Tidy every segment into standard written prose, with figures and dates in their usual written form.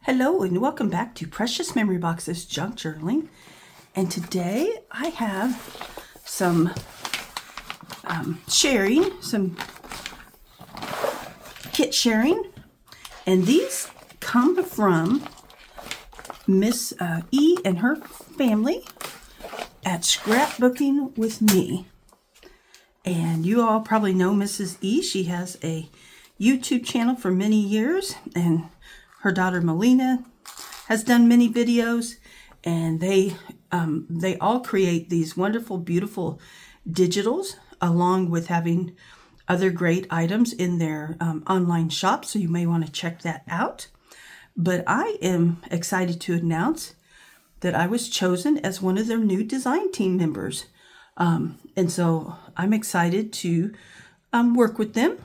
Hello and welcome back to Precious Memory Box's Junk Journaling. And today I have some some kit sharing. And these come from Miss E and her family at Scrapbooking with Me. And you all probably know Mrs. E. She has a YouTube channel for many years, and her daughter Melina has done many videos, and they all create these wonderful, beautiful digitals along with having other great items in their online shop. So you may want to check that out. But I am excited to announce that I was chosen as one of their new design team members. And so I'm excited to work with them.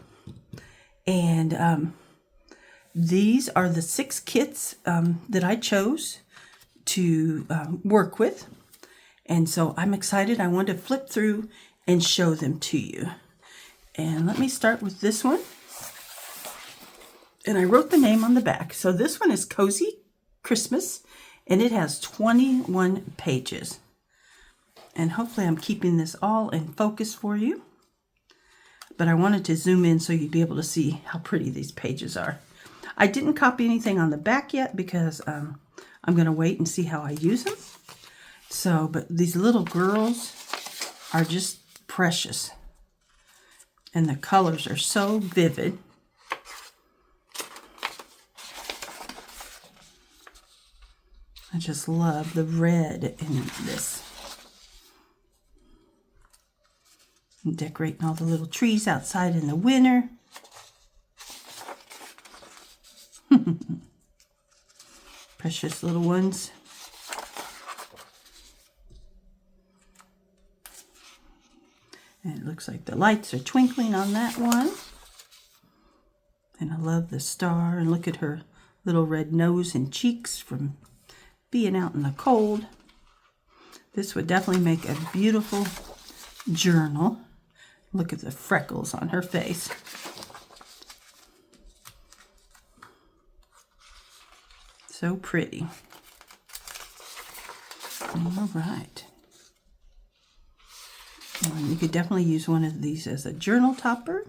And these are the 6 kits that I chose to work with. And so I'm excited. I want to flip through and show them to you. And let me start with this one. And I wrote the name on the back. So this one is Cozy Christmas, and it has 21 pages. And hopefully I'm keeping this all in focus for you. But I wanted to zoom in so you'd be able to see how pretty these pages are. I didn't copy anything on the back yet because I'm going to wait and see how I use them. So, but these little girls are just precious. And the colors are so vivid. I just love the red in this. I'm decorating all the little trees outside in the winter. Precious little ones. And it looks like the lights are twinkling on that one. And I love the star. And look at her little red nose and cheeks from being out in the cold. This would definitely make a beautiful journal. Look at the freckles on her face. So pretty. All right. And you could definitely use one of these as a journal topper,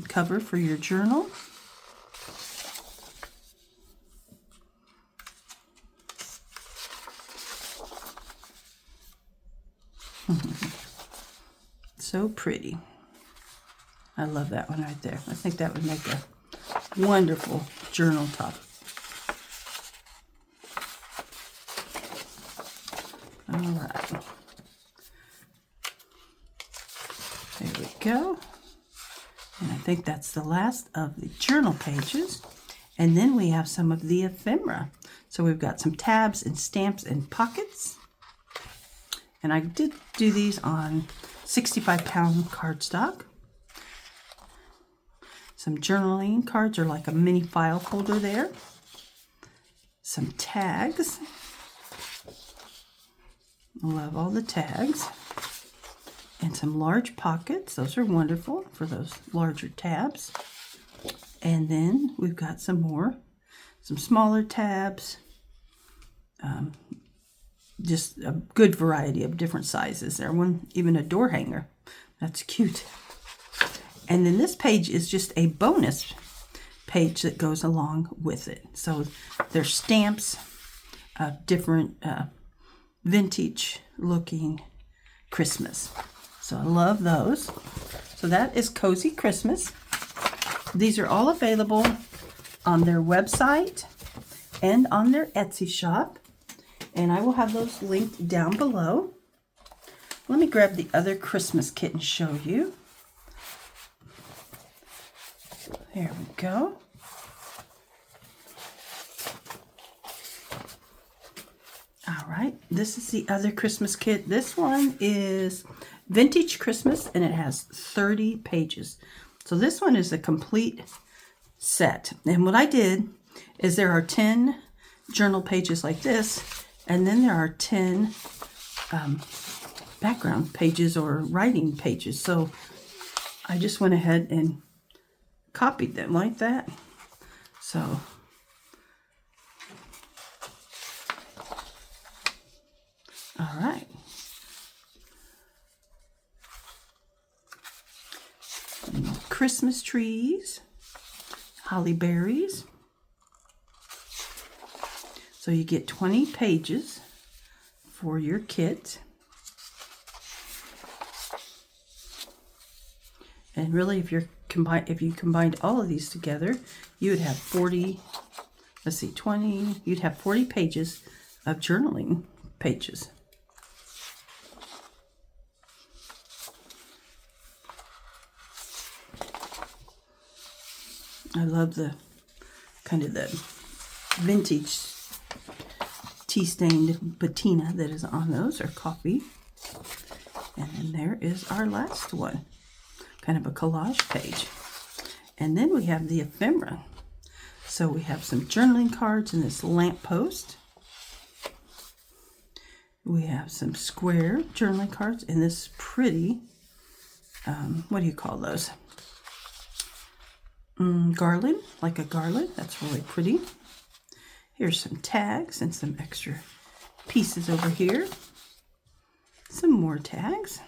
cover for your journal. So pretty. I love that one right there. I think that would make a wonderful journal top. All right. There we go. And I think that's the last of the journal pages. And then we have some of the ephemera. So we've got some tabs and stamps and pockets. And I did do these on 65-pound cardstock. Some journaling cards are like a mini file folder there. Some tags. I love all the tags. And some large pockets. Those are wonderful for those larger tabs. And then we've got some smaller tabs. Just a good variety of different sizes. There one, even a door hanger. That's cute. And then this page is just a bonus page that goes along with it. So there's stamps of different vintage looking Christmas. So I love those. So that is Cozy Christmas. These are all available on their website and on their Etsy shop. And I will have those linked down below. Let me grab the other Christmas kit and show you. There we go. All right, this is the other Christmas kit. This one is Vintage Christmas, and it has 30 pages. So this one is a complete set. And what I did is there are 10 journal pages like this, and then there are 10 background pages or writing pages. So I just went ahead and copied them like that. So All right. Christmas trees, holly berries. So you get 20 pages for your kit. And really, if you combined all of these together, you would have 40, let's see, 20, you'd have 40 pages of journaling pages. I love the kind of the vintage tea-stained patina that is on those, or coffee. And then there is our last one, kind of a collage page. And then we have the ephemera. So we have some journaling cards in this lamppost. We have some square journaling cards in this pretty, what do you call those? Garland, like a garland. That's really pretty. Here's some tags and some extra pieces over here. Some more tags.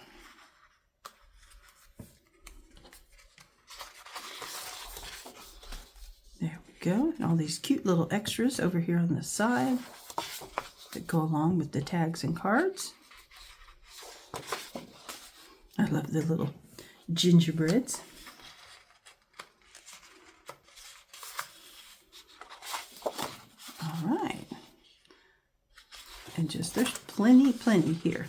There we go. And all these cute little extras over here on the side that go along with the tags and cards. I love the little gingerbreads. All right. And just, there's plenty here.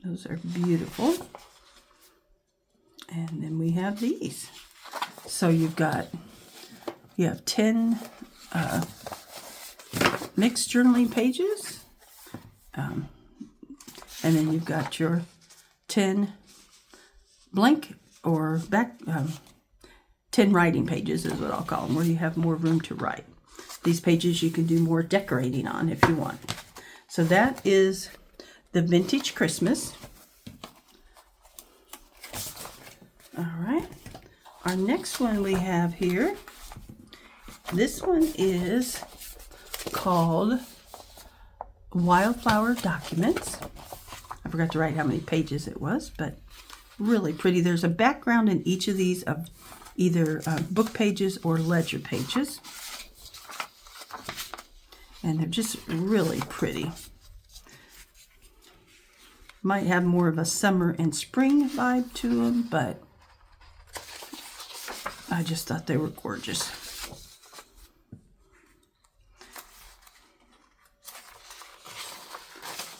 Those are beautiful. And then we have these. So you have 10 mixed journaling pages. And then you've got your 10 blank or back, 10 writing pages is what I'll call them, where you have more room to write. These pages you can do more decorating on if you want. So that is the Vintage Christmas. All right. Our next one we have here, this one is called Wildflower Documents. I forgot to write how many pages it was, but really pretty. There's a background in each of these of either book pages or ledger pages. And they're just really pretty. Might have more of a summer and spring vibe to them, but I just thought they were gorgeous.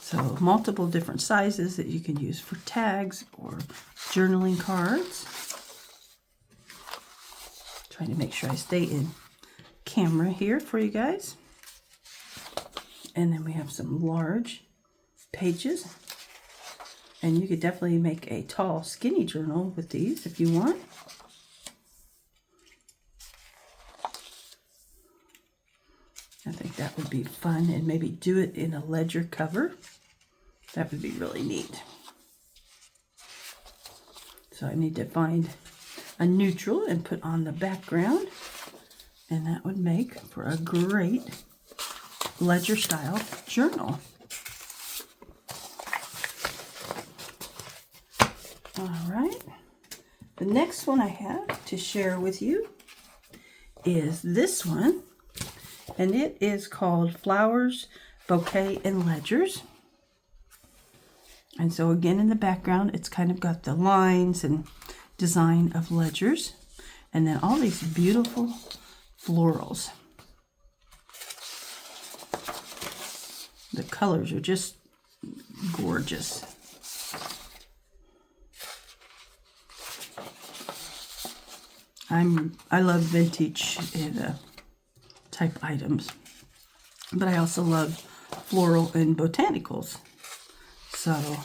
So multiple different sizes that you can use for tags or journaling cards. Trying to make sure I stay in camera here for you guys. And then we have some large pages. And you could definitely make a tall, skinny journal with these if you want. I think that would be fun, and maybe do it in a ledger cover. That would be really neat. So I need to find a neutral and put on the background. And that would make for a great ledger style journal. All right. The next one I have to share with you is this one. And it is called Flowers, Bouquet, and Ledgers. And so again, in the background, it's kind of got the lines and design of ledgers. And then all these beautiful florals. The colors are just gorgeous. I love vintage type items, but I also love floral and botanicals. So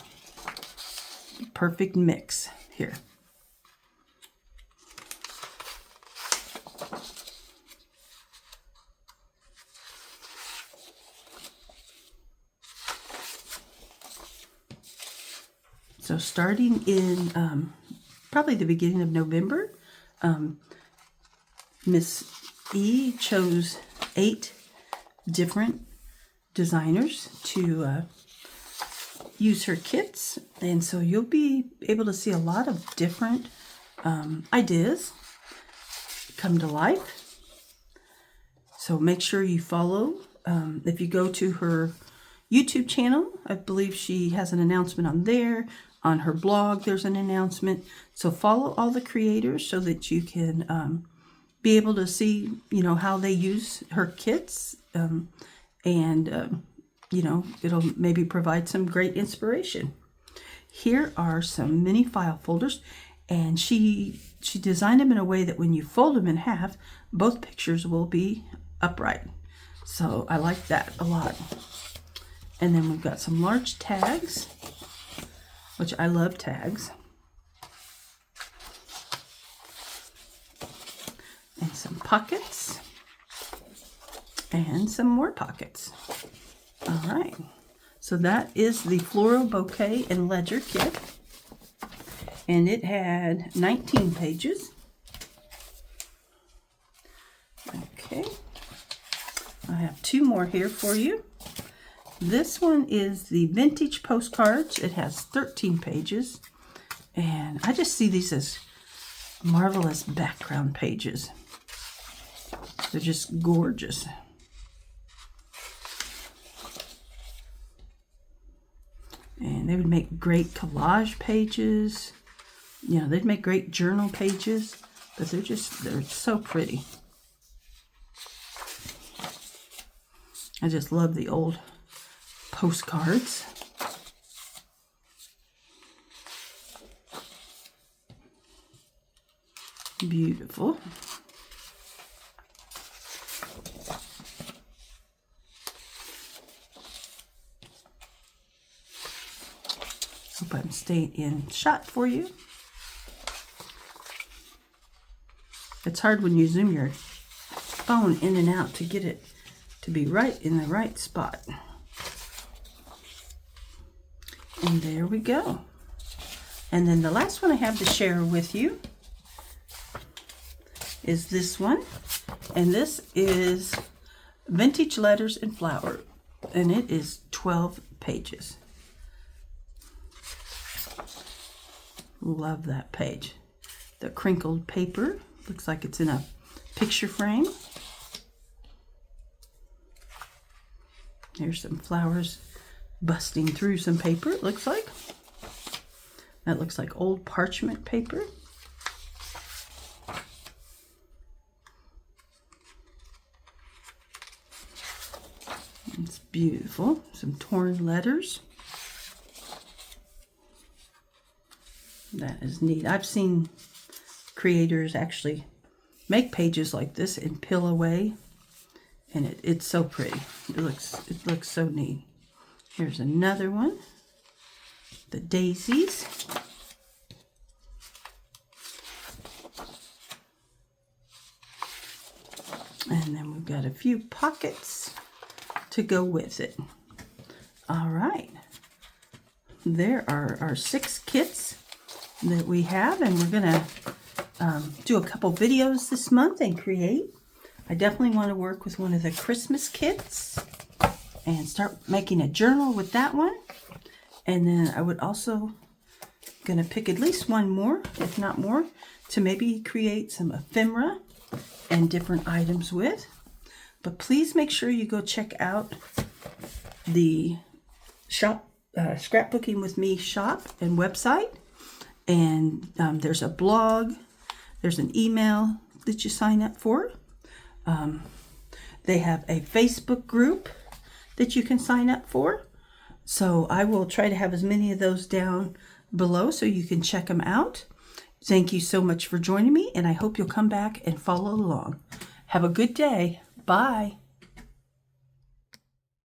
perfect mix here. So starting in probably the beginning of November, Miss E chose 8 different designers to use her kits, and so you'll be able to see a lot of different ideas come to life. So make sure you follow. If you go to her YouTube channel, I believe she has an announcement on there. On her blog, there's an announcement. So follow all the creators so that you can be able to see, how they use her kits, and it'll maybe provide some great inspiration. Here are some mini file folders, and she designed them in a way that when you fold them in half, both pictures will be upright. So I like that a lot. And then we've got some large tags, which I love tags. And some pockets. And some more pockets. All right. So that is the Floral Bouquet and Ledger kit. And it had 19 pages. Okay. I have two more here for you. This one is the Vintage Postcards. It has 13 pages. And I just see these as marvelous background pages. They're just gorgeous. And they would make great collage pages. They'd make great journal pages. But they're so pretty. I just love the old postcards. Beautiful. Hope I'm staying in shot for you. It's hard when you zoom your phone in and out to get it to be right in the right spot. And there we go. And then the last one I have to share with you is this one. And this is Vintage Letters and Flower. And it is 12 pages. Love that page. The crinkled paper. Looks like it's in a picture frame. There's some flowers busting through some paper, it looks like. That looks like old parchment paper. It's beautiful. Some torn letters. That is neat. I've seen creators actually make pages like this and peel away, and it's so pretty. It looks so neat. Here's another one. The daisies. And then we've got a few pockets to go with it. All right. There are our 6 kits that we have, and we're going to do a couple videos this month and create. I definitely want to work with one of the Christmas kits and start making a journal with that one. And then I would also going to pick at least one more, if not more, to maybe create some ephemera and different items with. But please make sure you go check out the shop, Scrapbooking with Me shop and website. And there's a blog, there's an email that you sign up for. They have a Facebook group that you can sign up for. So I will try to have as many of those down below so you can check them out. Thank you so much for joining me, and I hope you'll come back and follow along. Have a good day. Bye.